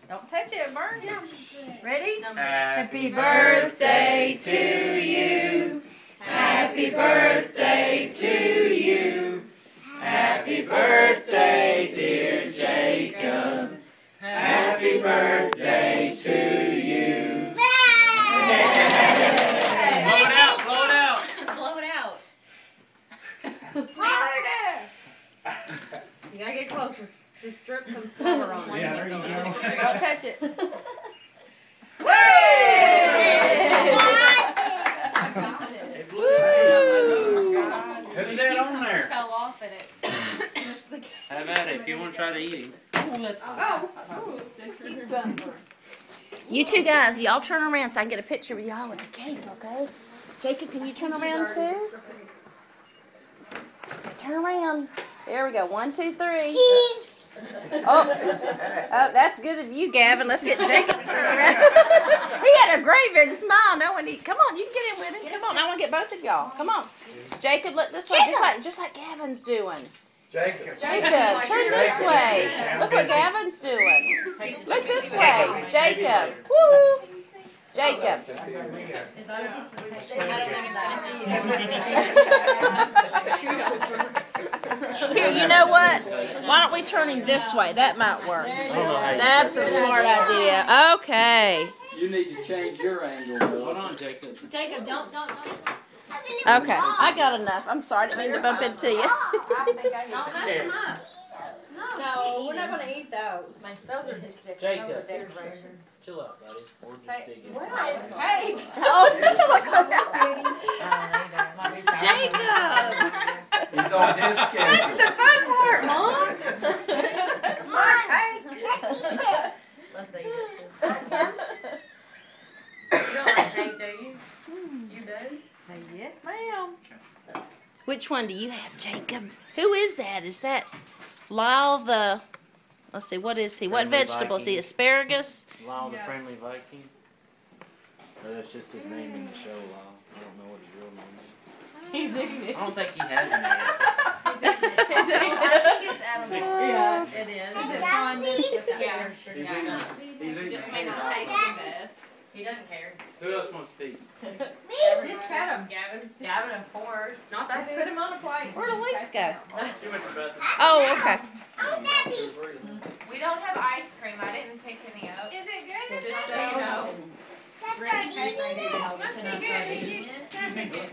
Don't touch it, burn. Ready? Happy birthday to you. Happy birthday to you. Happy birthday, dear Jacob. Happy birthday to you. Blow it out, blow it out. Blow it out. You gotta get closer. Just drip some slumber on it. Yeah, there you go. Don't touch it. Who's that on there? Fell off in it. Have at it if you want to try to eat him. You two guys, y'all turn around so I can get a picture with y'all with the cake, okay? Jacob, can you turn around too? Turn around. There we go. 1, 2, 3. Cheese. Oh, that's good of you, Gavin. Let's get Jacob to turn around. He had a great big smile knowing he. Come on, you can get in with him. Come on, I want to get both of y'all. Come on, Jacob. Look this way, just like Gavin's doing. Jacob. Jacob, turn this way. Look what Gavin's doing. Look this way, Jacob. Woo! Jacob. Here, you know what? Why don't we turn him this way? That might work. That's a smart idea. Okay. You need to change your angle. Hold on, Jacob. Jacob, don't. Okay, I got enough. I'm sorry, I didn't mean to bump into you. Don't mess them up. No, we're not going to eat those. Those are just those are Jacob. decoration. Chill out, buddy. We're just digging. Well, it's cake. Oh, that's all Jacob! He's on his That's schedule. the fun part, Mom. Come on, cake. Let's eat it. You don't like cake, do you? You do? Say yes, ma'am. Which one do you have, Jacob? Who is that? Is that Lyle the... Let's see, what is he? What Friendly vegetable is he? Viking. Asparagus? Lyle the Friendly Viking. Or that's just his name in the show, Lyle. I don't know what his real name is. He's eating it. I don't think he has a name. I think it's Adam. Yeah. It is. Is it fondant? Yeah. He's It eating just may not it. taste the best. He doesn't care. Who else wants a piece? Just cut 'em. Gavin, of course. Not that Just put them on a plate. Where'd Elise go? She went to Bethany. Oh, okay. We don't have ice cream. I didn't pick any up. Is it good? Just so you know. Must be good.